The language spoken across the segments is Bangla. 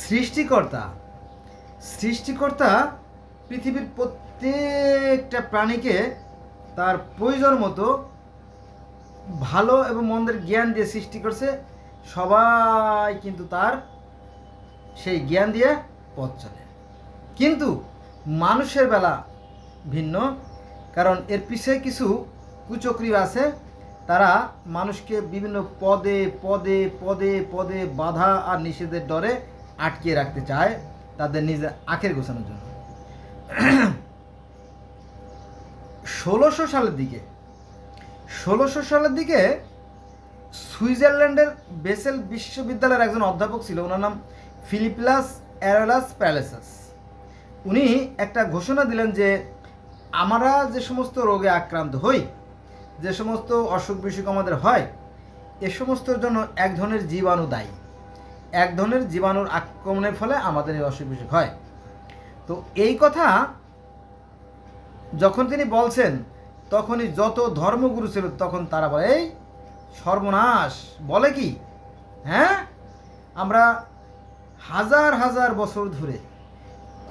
সৃষ্টিকর্তা সৃষ্টিকর্তা পৃথিবীর প্রত্যেকটা প্রাণীকে তার প্রয়োজন মতো ভালো এবং মন্দের জ্ঞান দিয়ে সৃষ্টি করছে। সবাই কিন্তু তার সেই জ্ঞান দিয়ে পথ চলে, কিন্তু মানুষের বেলা ভিন্ন। কারণ এর পিছনে কিছু কুচক্রী আছে, তারা মানুষকে বিভিন্ন পদে পদে পদে পদে বাধা আর নিষেধের ডরে আটকিয়ে রাখতে চায় তাদের নিজের আখের গোছানোর জন্য। ১৬০০ সালের দিকে সুইজারল্যান্ডের বেসেল বিশ্ববিদ্যালয়ের একজন অধ্যাপক ছিল, ওনার নাম ফিলিপাস অ্যারেলাস প্যালেসাস। উনি একটা ঘোষণা দিলেন যে আমরা যে সমস্ত রোগে আক্রান্ত হই, যে সমস্ত অসুখ বিসুখ আমাদের হয়, এ সমস্তর জন্য এক ধরনের জীবাণু দায়ী। এক ধরনের জীবাণুর আক্রমণের ফলে আমাদের এই অসুখ বিসুখ হয়। তো এই কথা যখন তিনি বলছেন, তখনই যত ধর্মগুরু ছিল তখন তারা বলে, এই সর্বনাশ, বলে কি? হ্যাঁ, আমরা হাজার হাজার বছর ধরে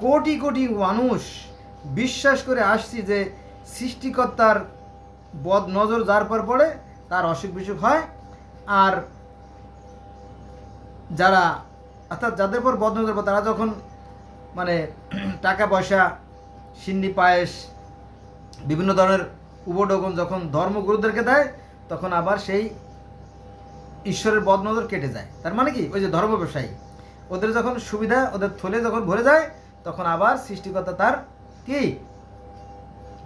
কোটি কোটি মানুষ বিশ্বাস করে আসছি যে সৃষ্টিকর্তার বদ নজর যার পর পড়ে তার অসুখ বিসুখ হয়, আর যারা অর্থাৎ যাদের পর বদ নজর তারা যখন মানে টাকা পয়সা, সিন্নি পায়েস, বিভিন্ন ধরনের উপঢৌকন যখন ধর্মগুরুদেরকে দেয়, তখন আবার সেই ঈশ্বরের বদনজর কেটে যায়। তার মানে কি, ওই যে ধর্ম ব্যবসায়ী, ওদের যখন সুবিধা, ওদের থলে যখন ভরে যায়, তখন আবার সৃষ্টিকর্তা তার কি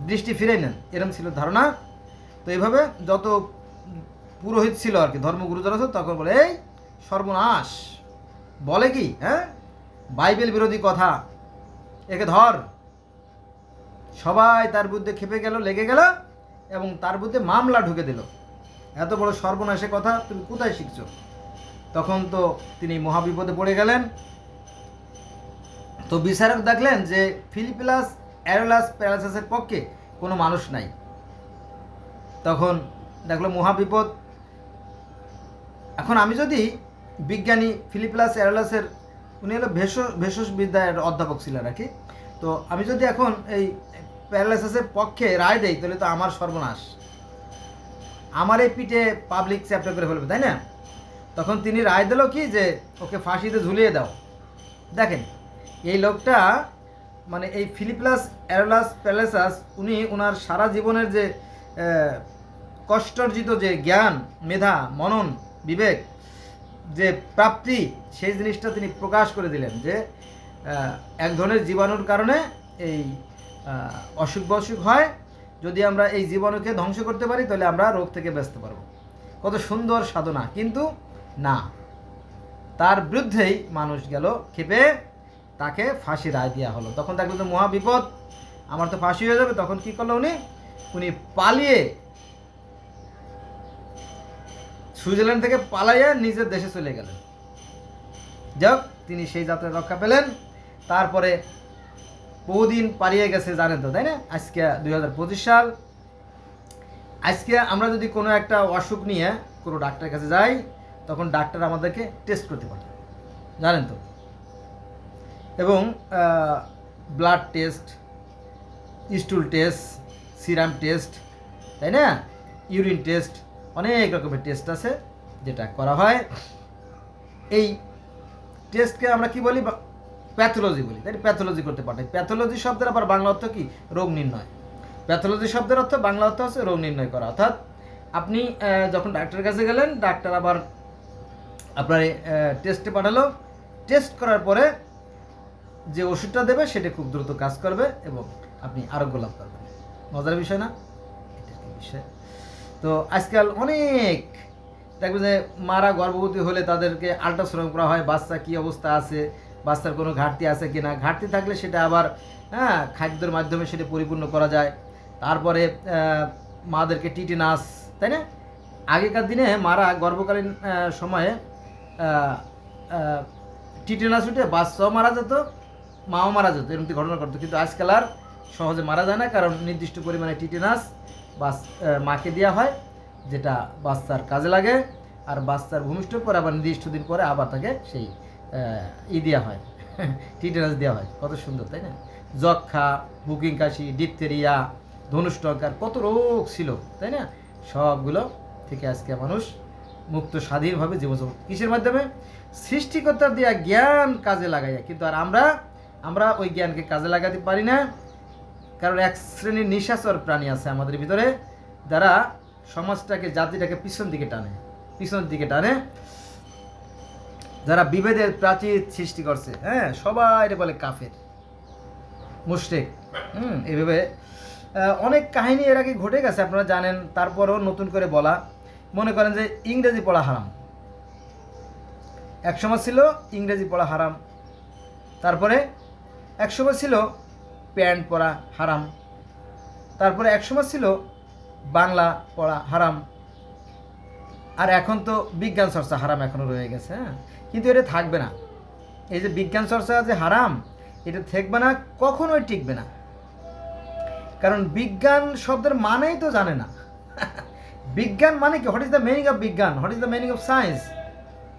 দৃষ্টি ফিরে নেন, এরকম ছিল ধারণা। তো এইভাবে যত পুরোহিত ছিল আর কি, ধর্মগুরু যারা ছিল, তখন বলে, এই সর্বনাশ, বলে কি? হ্যাঁ, বাইবেল বিরোধী কথা, একে ধর। সবাই তার বিরুদ্ধে খেপে গেল, লেগে গেল, এবং তার বিরুদ্ধে মামলা ঢুকে দিল। এত বড় সর্বনাশের কথা তুমি কোথায় শিখছো? তখন তো তিনি মহাবিপদে পড়ে গেলেন। তো বিচারক দেখলেন যে ফিলিপাস অ্যারেলাস প্যালেসাসের পক্ষে কোনো মানুষ নাই। তখন দেখলো মহাবিপদ। এখন আমি যদি বিজ্ঞানী ফিলিপাস অ্যারেলাসের, উনি হলো ভেষজ বিদ্যার অধ্যাপক ছিলেন আর কি, তো আমি যদি এখন এই প্যারালাইসিসের পক্ষে রায় দেই, তাহলে তো আমার সর্বনাশ, আমার এই পিঠে পাবলিক চ্যাপ্টার করে ফেলবে, তাই না? তখন তিনি রায় দিল কি, যে ওকে ফাঁসিতে ঝুলিয়ে দাও। দেখেন, এই লোকটা মানে এই ফিলিপাস অ্যারেলাস প্যালেসাস, উনি ওনার সারা জীবনের যে কষ্টার্জিত যে জ্ঞান, মেধা, মনন, বিবেক, যে প্রাপ্তি, সেই জিনিসটা তিনি প্রকাশ করে দিলেন যে এক ধরনের জীবাণুর কারণে এই অসুখ বসুখ হয়। যদি আমরা এই জীবাণুকে ধ্বংস করতে পারি, তাহলে আমরা রোগ থেকে বাঁচতে পারবো। কত সুন্দর সাধনা! কিন্তু না, তার বিরুদ্ধেই মানুষ গেল ক্ষেপে, তাকে ফাঁসি রায় দেওয়া হলো। তখন দেখলো তো মহা বিপদ, আমার তো ফাঁসি হয়ে যাবে। তখন কি করলো উনি পালিয়ে, সুইজারল্যান্ড থেকে পালাইয়া নিজের দেশে চলে গেলেন। যাক, তিনি সেই যাত্রায় রক্ষা পেলেন। তারপরে বহুদিন পালিয়ে গেছে, জানেন তো, তাই না? আজকে 2025 সাল। আজকে আমরা যদি কোনো একটা অসুখ নিয়ে কোনো ডাক্তারের কাছে যাই, তখন ডাক্তার আমাদেরকে টেস্ট করতে পারে, জানেন তো। এবং blood test, স্টুল test, serum test, তাই না, ইউরিন টেস্ট, অনেক রকমের টেস্ট আছে যেটা করা হয়। এই টেস্টকে আমরা কি বলি? প্যাথোলজি বলি, তাই প্যাথোলজি করতে পাঠাই। প্যাথোলজি শব্দের আবার বাংলা অর্থ কি? রোগ নির্ণয়। প্যাথোলজি শব্দের অর্থ, বাংলা অর্থ হচ্ছে রোগ নির্ণয় করা। অর্থাৎ আপনি যখন ডাক্তারের কাছে গেলেন, ডাক্তার আবার আপনার টেস্টে পাঠালো। টেস্ট করার পরে যে ওষুধটা দেবে সেটা খুব দ্রুত কাজ করবে এবং আপনি আরোগ্য লাভ করবেন। মজার বিষয় না? এটা কি বিষয়? তো আজকাল অনেক দেখবেন যে মারা গর্ভবতী হলে তাদেরকে আল্ট্রাসাউন্ড করা হয়, বাচ্চা কী অবস্থা আছে, বাচ্চার কোনো ঘাটতি আছে কি না। ঘাটতি থাকলে সেটা আবার খাদ্যের মাধ্যমে সেটা পরিপূর্ণ করা যায়। তারপরে মাদেরকে টিটেনাস, তাই না? আগেকার দিনে মারা গর্ভকালীন সময়ে টিটেনাস উঠে বাচ্চাও মারা যেত, মাও মারা যেত, এরকম ঘটনা ঘটতো। কিন্তু আজকাল আর সহজে মারা যায় না, কারণ নির্দিষ্ট পরিমাণে টিটেনাস মাকে দেওয়া হয়, যেটা বাচ্চার কাজে লাগে। আর বাচ্চার ভূমিষ্ঠ পরে আবার নির্দিষ্ট দিন পরে আবার তাকে সেই দেওয়া হয় টিটেনাস দেওয়া হয়, কত সুন্দর তাই না? যক্ষা, বুকিং কাশি, ডিপথেরিয়া, ধনুষ্টঙ্কার, কত রোগ ছিল তাই না? সবগুলো থেকে আজকে মানুষ মুক্ত স্বাধীনভাবে জীবনযাপন, কিসের মাধ্যমে? সৃষ্টিকর্তার দেওয়া জ্ঞান কাজে লাগাইয়া। কিন্তু আর আমরা ওই জ্ঞানকে কাজে লাগাতে পারি না, কারণ এক শ্রেণীর নিশাচর প্রাণী আছে আমাদের ভিতরে, যারা সমাজটাকে, জাতিটাকে পিছন দিকে টানে, যারা বিভেদের প্রাচীর সৃষ্টি করছে। হ্যাঁ, সবাই বলে কাফের, মুশরিক। এইভাবে অনেক কাহিনী এর আগে ঘটে গেছে, আপনারা জানেন। তারপরও নতুন করে বলা, মনে করেন যে ইংরেজি পড়া হারাম, একসময় ছিল ইংরেজি পড়া হারাম, তারপরে একসময় ছিল প্যান্ট পরা হারাম, তারপরে একসময় ছিল বাংলা পড়া হারাম, আর এখন তো বিজ্ঞান চর্চা হারাম এখনও রয়ে গেছে। হ্যাঁ, কিন্তু এটা থাকবে না। এই যে বিজ্ঞান চর্চা যে হারাম, এটা থাকবে না, কখনোই টিকবে না। কারণ বিজ্ঞান শব্দের মানেই তো জানে না। বিজ্ঞান মানে কি? What is the meaning of bigyan? What is the meaning of science?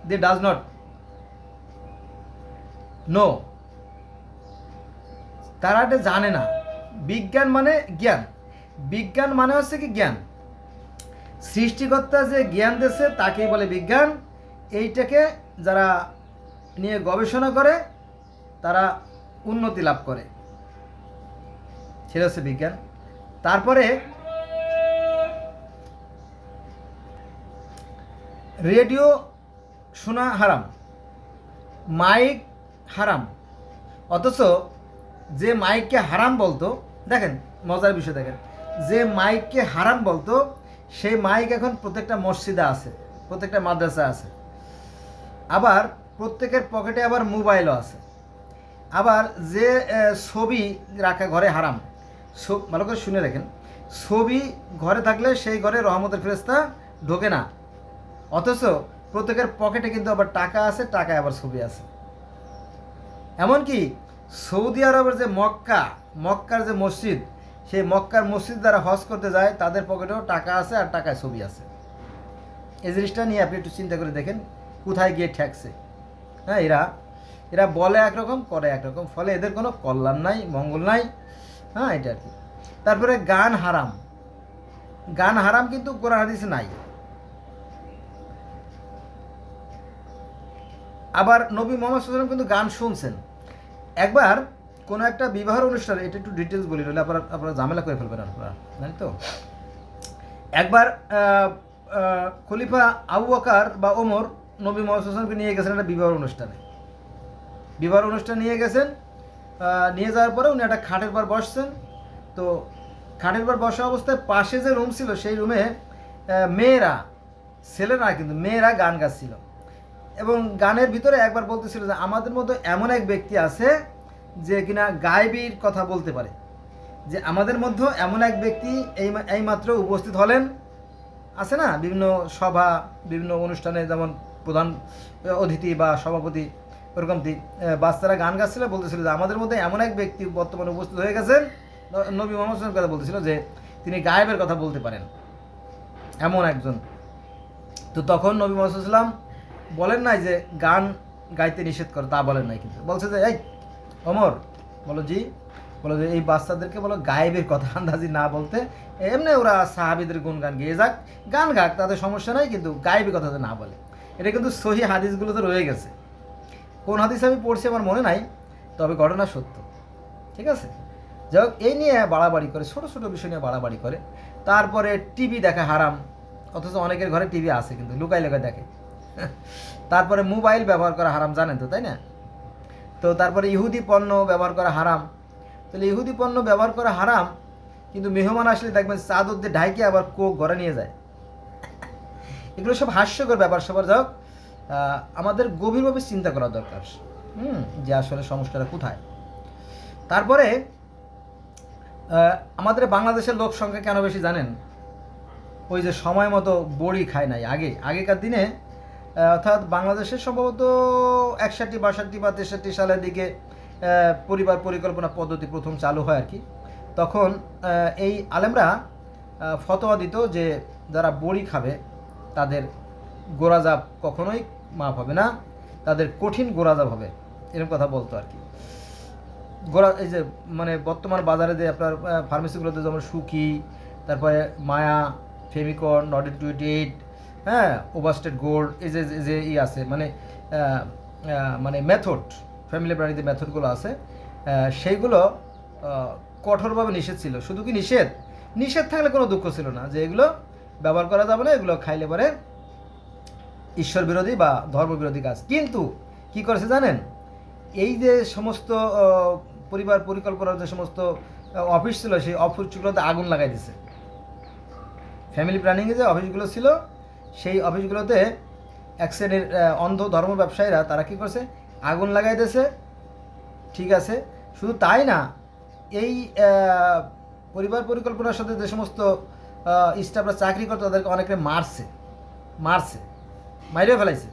They does not know. তারা এটা জানে না। বিজ্ঞান মানে জ্ঞান, বিজ্ঞান মানে হচ্ছে কি জ্ঞান। সৃষ্টিকর্তা যে জ্ঞান দিয়েছে তাকেই বলে বিজ্ঞান। এইটাকে যারা নিয়ে গবেষণা করে তারা উন্নতি লাভ করে, সেটা হচ্ছে বিজ্ঞান। তারপরে রেডিও শোনা হারাম, মাইক হারাম, অথচ যে মাইককে হারাম বলতো, দেখেন মজার বিষয়, দেখেন যে মাইককে হারাম বলতো সেই মাইক এখন প্রত্যেকটা মসজিদে আছে, প্রত্যেকটা মাদ্রাসা আছে, আবার প্রত্যেকের পকেটে আবার মোবাইলও আছে। আবার যে ছবি রাখা ঘরে হারাম, ভালো করে শুনে রাখেন, ছবি ঘরে থাকলে সেই ঘরে রহমতের ফেরেশতা ঢোকে না, অথচ প্রত্যেকের পকেটে কিন্তু আবার টাকা আছে, টাকায় আবার ছবি আছে। এমনকি সৌদি আরবের যে মক্কার যে মসজিদ, সেই মক্কার মসজিদ যারা হজ করতে যায় তাদের পকেটেও টাকা আছে আর টাকায় ছবি আছে। এই জিনিসটা নিয়ে আপনি একটু চিন্তা করে দেখেন কোথায় গিয়ে ঠেকছে। হ্যাঁ, এরা বলে একরকম, করে একরকম, ফলে এদের কোনো কল্যাণ নাই, মঙ্গল নাই। হ্যাঁ, এটা আর কি। তারপরে গান হারাম কিন্তু কোরআন হাদিসে নাই। আবার নবী মুহাম্মদ সাল্লাল্লাহু আলাইহি ওয়াসাল্লাম কিন্তু গান শুনছেন। একবার কোনো একটা বিবাহের অনুষ্ঠানে, এটা একটু ডিটেলস বলি, নইলে আপনারা ঝামেলা করে ফেলবেন, আপনারা জানেন তো। একবার খলিফা আবু বকর বা ওমর নবী মুহাম্মদ সাল্লাল্লাহু আলাইহি ওয়াসাল্লামকে নিয়ে গেছেন একটা বিবাহের অনুষ্ঠান নিয়ে গেছেন। নিয়ে যাওয়ার পরে উনি একটা খাটের পর বসছেন। তো খাটের পর বসা অবস্থায় পাশে যে রুম ছিল সেই রুমে মেয়েরা, ছেলেরা কিন্তু মেয়েরা গান গাচ্ছিল, এবং গানের ভিতরে একবার বলতেছিল যে আমাদের মধ্যে এমন এক ব্যক্তি আছে যে কিনা গায়েবীর কথা বলতে পারে, যে আমাদের মধ্যে এমন এক ব্যক্তি এইমাত্র উপস্থিত হলেন। আছে না বিভিন্ন সভা, বিভিন্ন অনুষ্ঠানে যেমন প্রধান অতিথি বা সভাপতি, ওরকম বাচ্চারা গান গাচ্ছিল, বলতেছিল যে আমাদের মধ্যে এমন এক ব্যক্তি বর্তমানে উপস্থিত হয়ে গেছেন। নবী মুহাম্মদ সাল্লাল্লাহু আলাইহি ওয়াসাল্লাম কথা বলতেছিল যে তিনি গায়েবের কথা বলতে পারেন, এমন একজন। তো তখন নবী মুহাম্মদ সাল্লাল্লাহু আলাইহি ওয়াসাল্লাম বলেন নাই যে গান গাইতে নিষেধ করে, তা বলেন নাই, কিন্তু বলছে যে এই ওমর, বলো যে এই বাচ্চাদেরকে বলো গায়েবের কথা আন্দাজি না বলতে, এমনি ওরা সাহাবীদের গুণগান গেয়ে যাক, গান গাক, তাদের সমস্যা নাই, কিন্তু গায়েবের কথা না বলে। এটা কিন্তু সহিহ হাদিসগুলোতে রয়ে গেছে। কোন হাদিস আমি পড়ছি আমার মনে নাই, তবে ঘটনা সত্য। ঠিক আছে, যাই হোক, এই নিয়ে বাড়াবাড়ি করে, ছোটো ছোটো বিষয় নিয়ে বাড়াবাড়ি করে। তারপরে টিভি দেখা হারাম, অথচ অনেকের ঘরে টিভি আছে কিন্তু লুকাই দেখে। তারপরে মোবাইল ব্যবহার করা হারাম, জানেন তো তাই না? তো তারপরে ইহুদি পণ্য ব্যবহার করা হারাম। তাহলে ইহুদি পণ্য ব্যবহার করা হারাম, কিন্তু মেহমান আসলে দেখবেন চাদর দিয়ে ঢাইকে আবার কোক ঘরে নিয়ে যায়। এগুলো সব হাস্যকর ব্যাপার সবার। যাক, আমাদের গভীরভাবে চিন্তা করা দরকার যে আসলে সমস্যাটা কোথায়। তারপরে আমাদের বাংলাদেশের লোক সংখ্যা কেন বেশি জানেন? ওই যে সময় মতো বড়ি খায় নাই আগেকার দিনে, অর্থাৎ বাংলাদেশের সম্ভবত 61, 62 বা 63 সালের দিকে পরিবার পরিকল্পনা পদ্ধতি প্রথম চালু হয় আর কি। তখন এই আলেমরা ফতোয়া দিত যে যারা বড়ি খাবে তাদের গোরাজাব কখনোই মাফ হবে না, তাদের কঠিন গোরাজাব হবে, এরকম কথা বলতো আর কি। গোড়া এই যে মানে বর্তমান বাজারে যে আপনার ফার্মেসিগুলোতে যেমন সুখী, তারপরে মায়া, ফেমিকন, নটেড 28, হ্যাঁ, ওভারস্টেট গোল্ড, এই যে যে আছে মানে মানে মেথড, ফ্যামিলি প্ল্যানিং মেথডগুলো আছে, সেইগুলো কঠোরভাবে নিষেধ ছিল। শুধু কি নিষেধ, নিষেধ থাকলে কোনো দুঃখ ছিল না যে এগুলো ব্যবহার করা যাবে না, এগুলো খাইলে পরে ঈশ্বর বিরোধী বা ধর্ম বিরোধী কাজ। কিন্তু কি করেছে জানেন, এই যে সমস্ত পরিবার পরিকল্পনার যে সমস্ত অফিস ছিল, সেই অফিসগুলোতে আগুন লাগাই দিছে। ফ্যামিলি প্ল্যানিংয়ে যে অফিসগুলো ছিল, সেই অফিসগুলোতে এক শ্রেণীর অন্ধ ধর্ম ব্যবসায়ীরা তারা কী করছে, আগুন লাগাই দিয়েছে। ঠিক আছে, শুধু তাই না, এই পরিবার পরিকল্পনার সাথে যে সমস্ত স্টাফরা চাকরি করতো তাদেরকে অনেকে মারছে, মাইরে ফেলাইছে।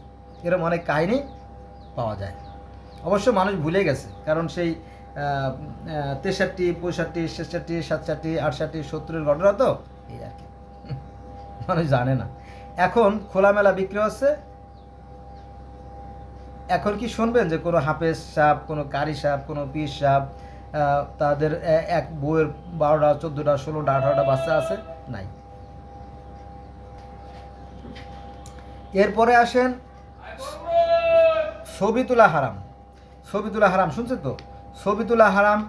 এরকম অনেক কাহিনী পাওয়া যায়। অবশ্য মানুষ ভুলে গেছে, কারণ সেই 63, 65, 66, 67, 68, 70-এর ঘটনা তো এই আর কি, মানুষ জানে না। এখন খোলামেলা বিক্রি হচ্ছে। এখন কি শুনবেন যে কোনো হাফেজ সাহেব, কোনো কারি সাহেব, কোনো পীর সাহেব তাদের এক বউয়ের 12টা, 14টা, 16টা, 18টা বাচ্চা আছে? নাই। এরপরে আসেন ছবি তোলা হারাম। ছবি তোলা হারাম শুনছেন তো? ছবি তোলা হারাম,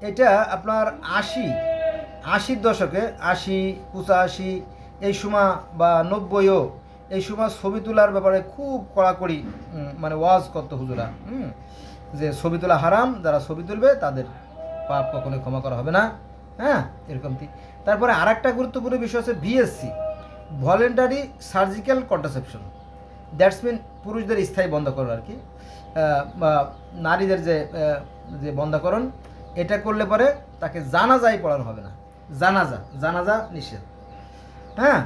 এটা আপনার 80-এর দশকে, 80, 85 এই সময় বা 90ও এই সময় ছবি তোলার ব্যাপারে খুব কড়াকড়ি মানে ওয়াজ করতো হুজুরা, যে ছবি তোলা হারাম, যারা ছবি তুলবে তাদের পাপ কখনোই ক্ষমা করা হবে না। হ্যাঁ, এরকম কি। তারপরে আর একটা গুরুত্বপূর্ণ বিষয় হচ্ছে VSC, voluntary surgical contraception. That's mean পুরুষদের স্থায়ী বন্ধকরণ আর কি, বা নারীদের যে যে বন্ধকরণ, এটা করলে পরে তাকে জানাজাই পড়ানো হবে না। জানাজা নিষেধ। হ্যাঁ,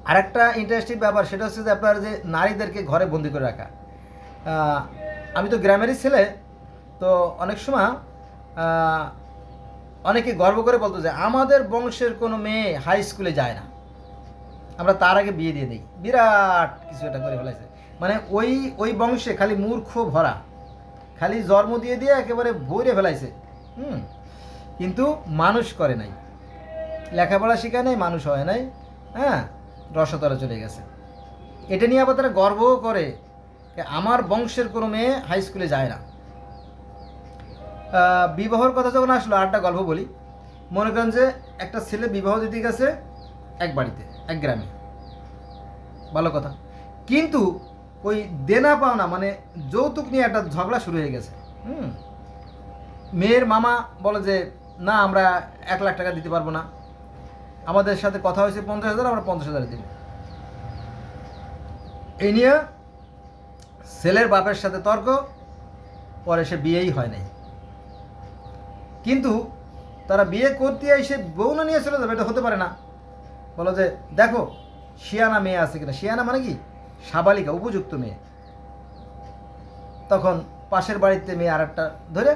আরেকটা ইন্টারেস্টিং ব্যাপার, সেটা হচ্ছে যে আপনার যে নারীদেরকে ঘরে বন্দি করে রাখা। আমি তো গ্রামেরই ছেলে, তো অনেক সময় অনেকে গর্ব করে বলতো যে আমাদের বংশের কোনো মেয়ে হাই স্কুলে যায় না, আমরা তার আগে বিয়ে দিয়ে দিই। বিরাট কিছু এটা করে ফেলাইছে, মানে ওই বংশে খালি মূর্খ ভরা, খালি জন্ম দিয়ে একেবারে ভরে ফেলাইছে। কিন্তু মানুষ করে নাই, লেখাপড়া শেখায় নাই, মানুষ হয় নাই, হ্যাঁ, রসতলে চলে গেছে। এটা নিয়ে আবার তারা গর্বও করে, আমার বংশের কোনো মেয়ে হাই স্কুলে যায় না। বিবাহর কথা যখন আসলো, আরেকটা গল্প বলি। মনে করেন যে একটা ছেলে বিবাহ দিতে গেছে এক বাড়িতে, এক গ্রামে, ভালো কথা, কিন্তু ওই দেনা পাওনা মানে যৌতুক নিয়ে একটা ঝগড়া শুরু হয়ে গেছে। মেয়ের মামা বলে যে না, আমরা 1 লাখ টাকা দিতে পারবো না, আমাদের সাথে কথা হয়েছে 50,000, আমরা 50,000 দিব। এই নিয়ে ছেলের বাপের সাথে তর্ক, পরে সে বিয়েই হয় নাই। কিন্তু তারা বিয়ে করতে এসে বউ না নিয়ে চলে যাবে, এটা হতে পারে না। বলো যে দেখো শিয়ানা মেয়ে আছে কিনা। শিয়ানা মানে কি, সাবালিকা, উপযুক্ত মেয়ে। তখন পাশের বাড়িতে মেয়ে আরেকটা ধরে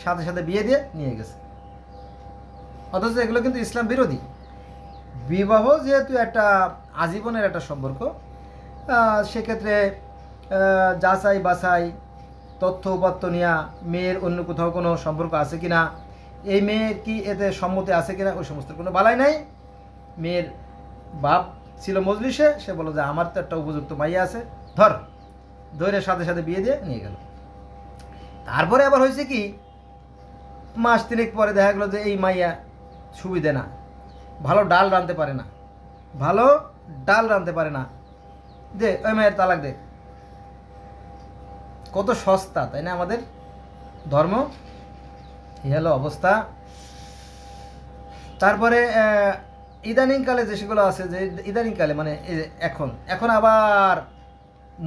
সাথে সাথে বিয়ে দিয়ে নিয়ে গেছে। অথচ এগুলো কিন্তু ইসলাম বিরোধী। বিবাহ যেহেতু একটা আজীবনের একটা সম্পর্ক, সেক্ষেত্রে যাচাই বাছাই, তথ্য উপাত্ত নেওয়া, মেয়ের অন্য কোথাও কোনো সম্পর্ক আছে কিনা, এই মেয়ের কি এতে সম্মতি আছে কিনা, ওই সমস্ত কোনো বালাই নাই। মেয়ের বাপ ছিল মজলিসে, সে বলল যে আমার তো একটা উপযুক্ত মাইয়া আছে, ধরে সাথে সাথে বিয়ে দিয়ে নিয়ে গেল। তারপরে আবার হয়েছে কি, মাস 3 পরে দেখা গেলো যে এই মাইয়া সুবিধে না, ভালো ডাল রাঁধতে পারে না, দে ওই মায়ের তালাক দে। কত সস্তা, তাই না আমাদের ধর্ম? এই হলো অবস্থা। তারপরে ইদানিংকালে যে সেগুলো আছে, যে ইদানিংকালে মানে এখন আবার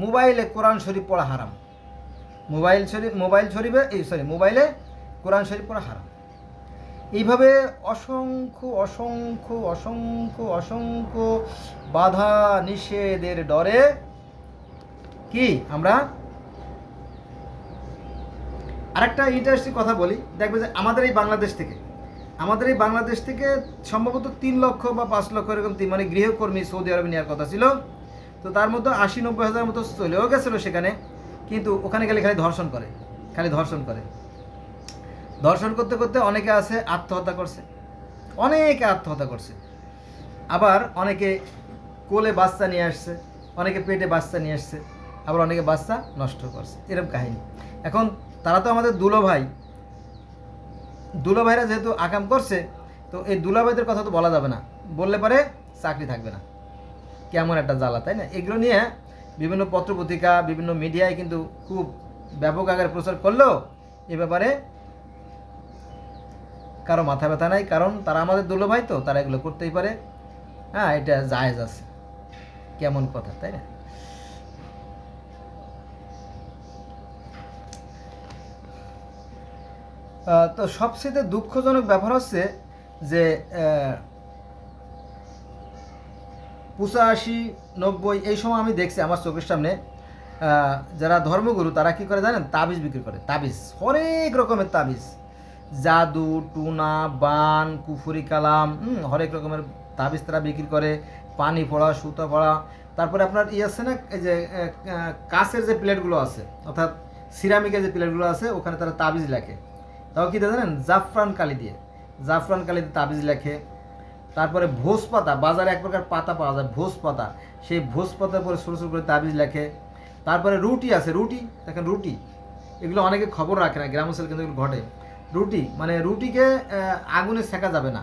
মোবাইলে কোরআন শরীফ পড়া হারাম। মোবাইলে কোরআন শরীফ পড়া হারাম। এইভাবে অসংখ্য অসংখ্য অসংখ্য অসংখ্য বাধা নিষেধের ডরে কি আমরা। আরেকটা ইন্টারেস্টিং কথা বলি, দেখবে যে আমাদের এই বাংলাদেশ থেকে সম্ভবত 3 লক্ষ বা 5 লক্ষ এরকম মানে গৃহকর্মী সৌদি আরবে নেওয়ার কথা ছিল। তো তার মধ্যে 80-90 হাজার মতো চলেও গেছিলো সেখানে, কিন্তু ওখানে গেলে খালি ধর্ষণ করে, খালি ধর্ষণ করে। ধর্ষণ করতে করতে অনেকে আছে আত্মহত্যা করছে, অনেকে আত্মহত্যা করছে, আবার অনেকে কোলে বাচ্চা নিয়ে আসছে, অনেকে পেটে বাচ্চা নিয়ে আসছে, আবার অনেকে বাচ্চা নষ্ট করছে, এরকম কাহিনী। এখন তারা তো আমাদের দুলাভাইরা যেহেতু আকাম করছে, তো এই দুলাভাইদের কথা তো বলা যাবে না, বললে পরে চাকরি থাকবে না, কেমন একটা জ্বালা, তাই না? এগুলো নিয়ে বিভিন্ন পত্রপত্রিকা, বিভিন্ন মিডিয়ায় কিন্তু খুব ব্যাপক আকারে প্রচার করলেও এ ব্যাপারে কারো মাথা ব্যথা নাই, কারণ তারা আমাদের দুলাভাই, তো তারা এগুলো করতেই পারে। হ্যাঁ, এটা জায়েজ আছে, কেমন কথা, তাই না? তো সবচেয়ে দুঃখজনক ব্যাপার হচ্ছে যে 85-90 এই সময় আমি দেখছি আমার চোখের সামনে যারা ধর্মগুরু তারা কি করে জানেন, তাবিজ বিক্রি করে, তাবিজ, হরেক রকমের তাবিজ, জাদু টুনা বান কুফুরি কালাম, হরেক রকমের তাবিজ তারা বিক্রি করে, পানি পড়া সুতা পড়া। তারপরে আপনার আছে না, এই যে কাঁচের যে প্লেটগুলো আছে, অর্থাৎ সিরামিকের যে প্লেটগুলো আছে, ওখানে তারা তাবিজ লেখে। তাও কি জানেন, জাফরান কালি দিয়ে তাবিজ লেখে। তারপরে ভোজ পাতা, বাজারে এক প্রকার পাতা পাওয়া যায় ভোজ পাতা, সেই ভোজ পাতার পরে ছোটো ছোটো করে তাবিজ লেখে। তারপরে রুটি আছে, রুটি দেখেন, রুটি এগুলো অনেকে খবর রাখে না, গ্রাম অঞ্চলে কিন্তু এগুলো ঘটে। রুটি মানে রুটিকে আগুনে সেকা যাবে না,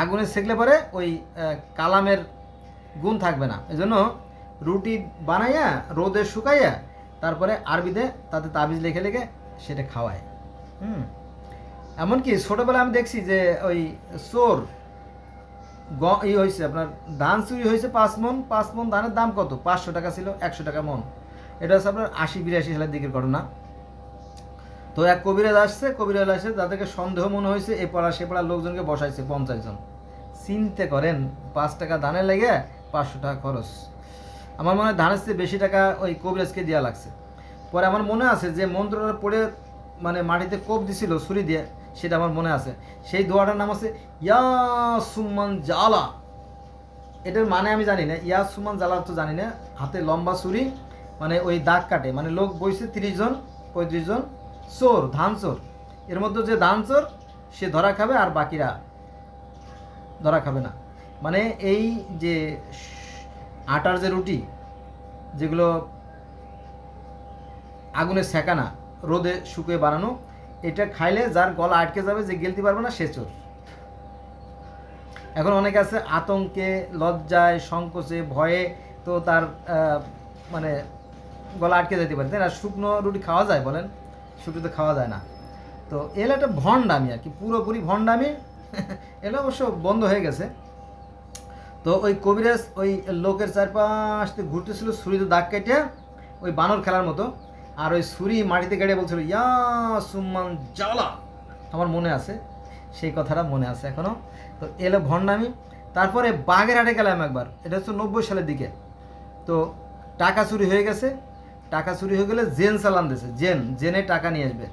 আগুনে সেকলে পরে ওই কালামের গুণ থাকবে না, এই জন্য রুটি বানাইয়া রোদে শুকাইয়া তারপরে আরবিতে তাতে তাবিজ লিখে লিখে সেটা খাওয়ায়। এমনকি ছোটোবেলায় আমি দেখছি যে ওই চোর হয়েছে আপনার ধান চুরি হয়েছে 5 মন ধানের দাম কত, 500 টাকা ছিল, 100 টাকা মন। এটা হচ্ছে আপনার 80-82 সালের দিকের ঘটনা। তো এক কবিরাজ আসছে, যাদেরকে সন্দেহ মনে হয়েছে, এ পাড়া সে পাড়ার লোকজনকে বসাইছে 50 জন। চিনতে করেন, 5 টাকা ধানের লেগে 500 টাকা খরচ। আমার মনে হয় ধানের চেয়ে বেশি টাকা ওই কবিরাজকে দেওয়া লাগছে। পরে আমার মনে আছে যে মন্ত্রটা পড়ে মানে মাটিতে কোপ দিছিল ছুরি দিয়ে, সেটা আমার মনে আছে। সেই দোয়াটার নাম আছে ইয়া সুম্মান জালা। এটার মানে আমি জানি না, ইয়া সুম্মান জালা তো জানি না। হাতে লম্বা ছুরি, মানে ওই দাগ কাটে, মানে লোক বইছে 30 জন 35 জন, চোর, ধান চোর, এর মধ্যে যে ধান চোর সে ধরা খাবে, আর বাকিরা ধরা খাবে না। মানে এই যে আটার যে রুটি, যেগুলো আগুনে সেকানা রোদে শুকিয়ে বানানো, এটা খাইলে যার গলা আটকে যাবে, যে গেলতে পারবে না, সে চোর। এখন অনেকে আছে আতঙ্কে, লজ্জায়, সংকোচে, ভয়ে, তো তার মানে গলা আটকে যেতে পারে, তাই না? শুকনো রুটি খাওয়া যায় বলেন? শুকনো তো খাওয়া যায় না। তো এগুলো একটা ভণ্ডামি আর কি, পুরোপুরি ভণ্ডামি। এগুলো অবশ্য বন্ধ হয়ে গেছে। তো ওই কবিরাজ ওই লোকের চারপাশ থেকে ঘুরতেছিল ছুরিতে দাগ কেটে, ওই বানর খেলার মতো, আর ওই ছুরি মাটিতে কেটে বলছিল ইয়া সুম্মান জালা। আমার মনে আছে, সেই কথাটা মনে আছে এখনও। তো এলো ভণ্ডামি। তারপরে বাগেরহাটে গেলাম একবার, এটা হচ্ছে 90 সালের দিকে। তো টাকা চুরি হয়ে গেছে, টাকা চুরি হয়ে গেলে জেন চালান দিয়েছে, জেনে টাকা নিয়ে আসবে।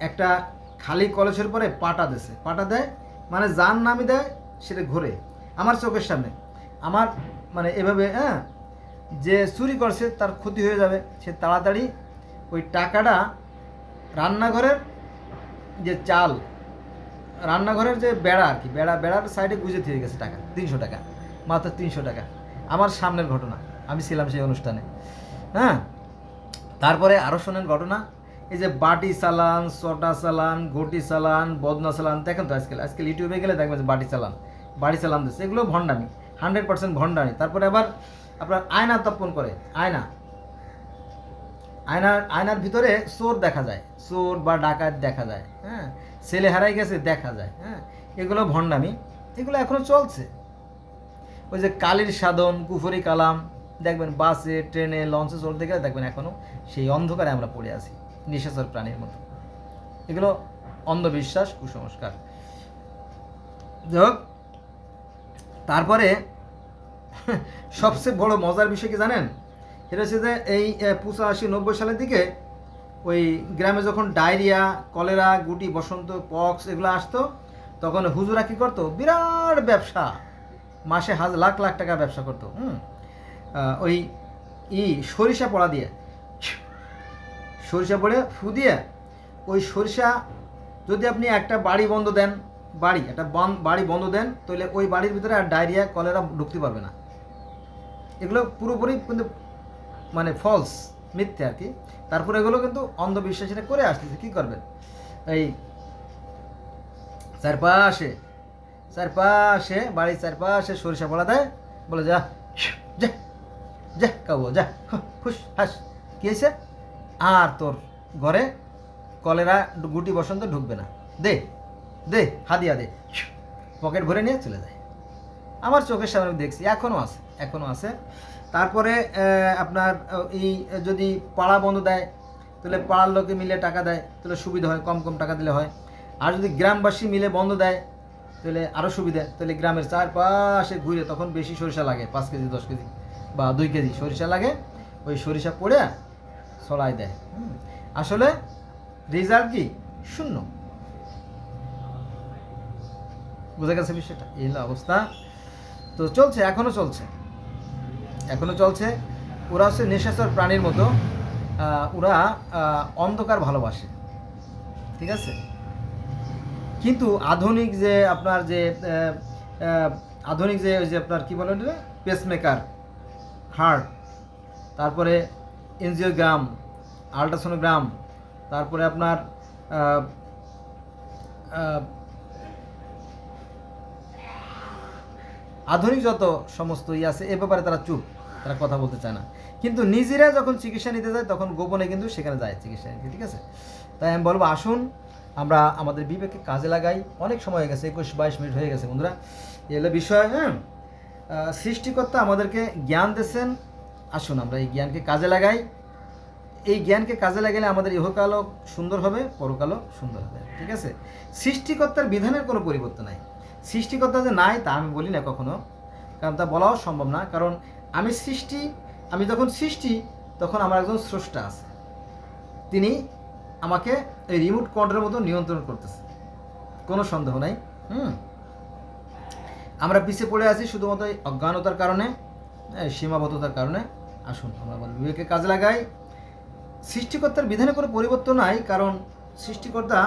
একটা খালি কলসের পরে পাটা দিয়েছে, পাটা দেয় মানে যার নামই দেয় সেটা ঘুরে আমার চোখের সামনে। আমার মানে এভাবে, হ্যাঁ, যে চুরি করছে তার ক্ষতি হয়ে যাবে, সে তাড়াতাড়ি ওই টাকাটা রান্নাঘরের যে চাল, রান্নাঘরের যে বেড়া আর কি, বেড়ার সাইডে গুঁজে দিয়ে গেছে টাকা, 300 টাকা, মাত্র 300 টাকা। আমার সামনের ঘটনা, আমি ছিলাম সেই অনুষ্ঠানে। হ্যাঁ, তারপরে আরও শোনেন ঘটনা, এই যে বাটি চালান, চটা চালান, ঘটি চালান, বদনা চালান, দেখেন তো আজকাল ইউটিউবে গেলে দেখবেন যে বাটি চালান দিচ্ছে, এগুলো ভণ্ডামি, 100% ভণ্ডামি। তারপরে আবার আপনার আয়না তপন করে, আয়নার ভিতরে চোর দেখা যায়, চোর বা ডাকাত দেখা যায়, হ্যাঁ, ছেলে হারাই গেছে দেখা যায়, হ্যাঁ, এগুলো ভণ্ডামি, এগুলো এখনো চলছে। ওই যে কালির সাধন, কুফরি কালাম, দেখবেন বাসে, ট্রেনে, লঞ্চে চলতে গেলে দেখবেন এখনও সেই অন্ধকারে আমরা পড়ে আছি, নিশাচর প্রাণীর মতো। এগুলো অন্ধবিশ্বাস, কুসংস্কার। যাক, তারপরে সবচেয়ে বড় মজার বিষয় কি জানেন, সেটা হচ্ছে যে এই 85-90 সালের দিকে ওই গ্রামে যখন ডায়রিয়া, কলেরা, গুটি, বসন্ত, পক্স এগুলো আসতো, তখন হুজুরা কী করতো, বিরাট ব্যবসা, মাসে লাখ লাখ টাকা ব্যবসা করতো। ওই সরিষা পড়া দিয়ে, সরিষা পড়ে ফু দিয়ে ওই সরিষা যদি আপনি একটা বাড়ি বন্ধ দেন, বাড়ি বন্ধ দেন, তাহলে ওই বাড়ির ভিতরে আর ডায়রিয়া কলেরা ঢুকতে পারবে না। এগুলো পুরোপুরি কিন্তু মানে ফলস, মিথ্যে আর কি। তারপরে এগুলো কিন্তু অন্ধবিশ্বাসীরা করে আসতেছে। কী করবেন, এই চারপাশে বাড়ির চারপাশে সরিষা পড়া দেয়, বলে যা যা যা কাবো যা ফুস হাস, কী হয়েছে, আর তোর ঘরে কলেরা গুটি বসন্ত ঢুকবে না, দে দে হাদিয়া দে, পকেট ভরে নিয়ে চলে যায়। আমার চোখের সামনে দেখছি, এখনও আছে। তারপরে আপনার এই যদি পাড়া বন্ধ দেয়, তাহলে পাড়ার লোকে মিলে টাকা দেয়, তাহলে সুবিধা হয়, কম টাকা দিলে হয়। আর যদি গ্রামবাসী মিলে বন্ধ দেয় তাহলে আরও সুবিধা, তাহলে গ্রামের চারপাশে ঘুরে তখন বেশি সরিষা লাগে, 5 কেজি 10 কেজি বা 2 কেজি সরিষা লাগে, ওই সরিষা পড়ে ছড়াই দেয়। আসলে রেজাল্ট কি, শূন্য। বোঝা গেছে বিষয়টা? এই হলো অবস্থা। তো চলছে, এখনও চলছে। ওরা হচ্ছে নেশাচর প্রাণীর মতো, ওরা অন্ধকার ভালোবাসে, ঠিক আছে? কিন্তু আধুনিক যে আপনার যে ওই যে আপনার কী বলেন, পেসমেকার, হার্ট, তারপরে এনজিওগ্রাম, আল্ট্রাসোনোগ্রাম, তারপরে আপনার আধুনিক যত সমস্ত আছে এ ব্যাপারে তারা চুপ, তারা কথা বলতে চায় না। কিন্তু নিজেরা যখন চিকিৎসা নিতে যায় তখন গোপনে কিন্তু সেখানে যায় চিকিৎসা নিতে, ঠিক আছে? তাই আমি বলবো, আসুন আমরা আমাদের বিবেককে কাজে লাগাই। অনেক সময় হয়ে গেছে, 21-22 মিনিট হয়ে গেছে বন্ধুরা। এগুলো বিষয়, সৃষ্টিকর্তা আমাদেরকে জ্ঞান দিয়েছেন, আসুন আমরা এই জ্ঞানকে কাজে লাগাই। এই জ্ঞানকে কাজে লাগালে আমাদের ইহকালও সুন্দর হবে, পরকালও সুন্দর হবে, ঠিক আছে? সৃষ্টিকর্তার বিধানের কোনো পরিবর্তন নাই। সৃষ্টিকর্তা যে নাই তা আমি বলি না কখনো, কারণ তা বলাও সম্ভব না। কারণ আমি যখন সৃষ্টি, তখন আমার একজন স্রষ্টা আছে, তিনি আমাকে এই রিমোট কন্ট্রোলের মতো নিয়ন্ত্রণ করতেছে, কোনো সন্দেহ নাই। আমরা পিছিয়ে পড়ে আছি শুধুমাত্র এই অজ্ঞানতার কারণে, সীমাবদ্ধতার কারণে। আসুন আমরা বিবেকে কাজে লাগাই। সৃষ্টিকর্তার বিধানে কোনো পরিবর্তন নাই, কারণ সৃষ্টিকর্তা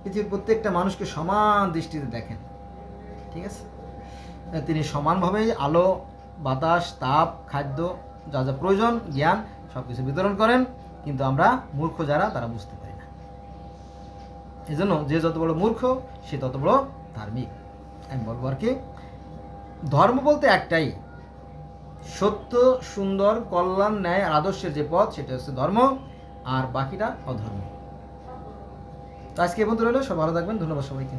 পৃথিবীর প্রত্যেকটা মানুষকে সমান দৃষ্টিতে দেখেন, ঠিক আছে? তিনি সমানভাবেই আলো, বাতাস, তাপ, খাদ্য, যা যা প্রয়োজন, জ্ঞান সব কিছু বিতরণ করেন। কিন্তু আমরা মূর্খ যারা, তারা বুঝতে পারি না। এই জন্য যে যত বড় মূর্খ, সে তত বড় ধার্মিক। আমি বলবো আর কি, ধর্ম বলতে একটাই, সত্য, সুন্দর, কল্যাণ, ন্যায় আর আদর্শের যে পথ, সেটা হচ্ছে ধর্ম, আর বাকিটা অধর্ম। তো আজকে এই পর্যন্ত রইল। সব ভালো থাকবেন, ধন্যবাদ সবাইকে।